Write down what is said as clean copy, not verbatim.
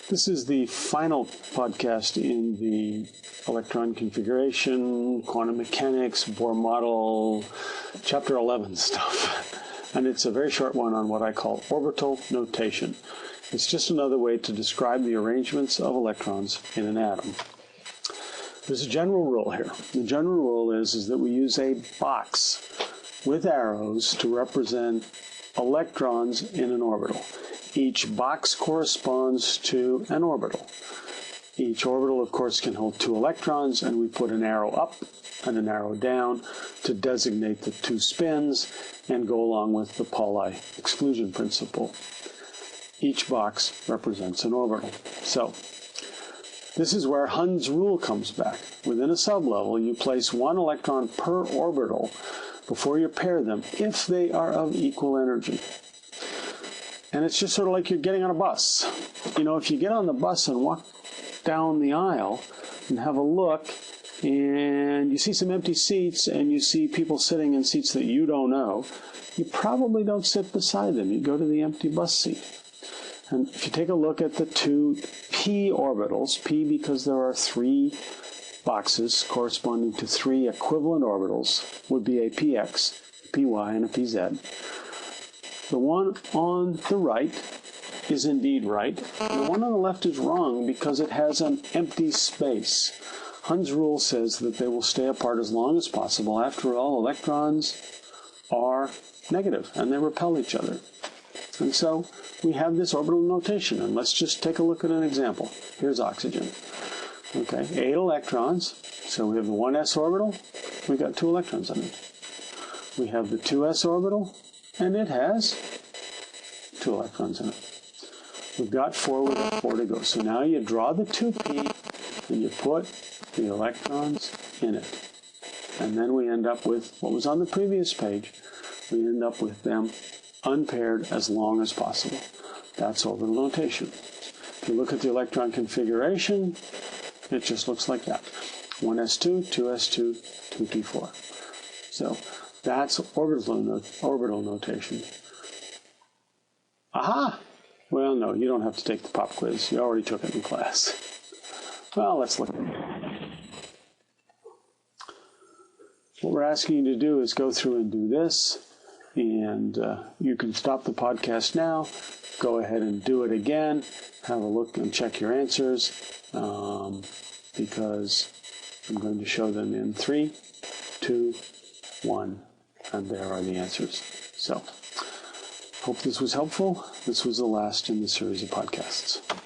This is the final podcast in the electron configuration, quantum mechanics, Bohr model, chapter 11 stuff. And it's a very short one on what I call orbital notation. It's just another way to describe the arrangements of electrons in an atom. There's a general rule here. The general rule is that we use a box with arrows to represent electrons in an orbital. Each box corresponds to an orbital. Each orbital, of course, can hold 2 electrons, and we put an arrow up and an arrow down to designate the 2 spins and go along with the Pauli exclusion principle. Each box represents an orbital. So, this is where Hund's rule comes back. Within a sublevel, you place 1 electron per orbital before you pair them if they are of equal energy. And it's just sort of like you're getting on a bus. You know, if you get on the bus and walk down the aisle and have a look, and you see some empty seats, and you see people sitting in seats that you don't know, you probably don't sit beside them. You go to the empty bus seat. And if you take a look at the 2 p orbitals, p because there are 3 boxes corresponding to 3 equivalent orbitals, would be a px, py, and a pz. The one on the right is indeed right, and the one on the left is wrong because it has an empty space. Hund's rule says that they will stay apart as long as possible. After all, electrons are negative, and they repel each other. And so we have this orbital notation, and let's just take a look at an example. Here's oxygen. Okay, 8 electrons, so we have the 1s orbital, we got 2 electrons in it. We have the 2s orbital, and it has 2 electrons in it. We've got 4, we have 4 to go. So now you draw the 2p, and you put the electrons in it. And then we end up with what was on the previous page. We end up with them unpaired as long as possible. That's orbital notation. If you look at the electron configuration, it just looks like that. 1s2, 2s2, 2p4. So that's orbital notation. Aha! Well, no, you don't have to take the pop quiz. You already took it in class. Well, let's look at it. What we're asking you to do is go through and do this. And you can stop the podcast now. Go ahead and do it again. Have a look and check your answers. Because I'm going to show them in 3, 2, 1. And there are the answers. So, hope this was helpful. This was the last in the series of podcasts.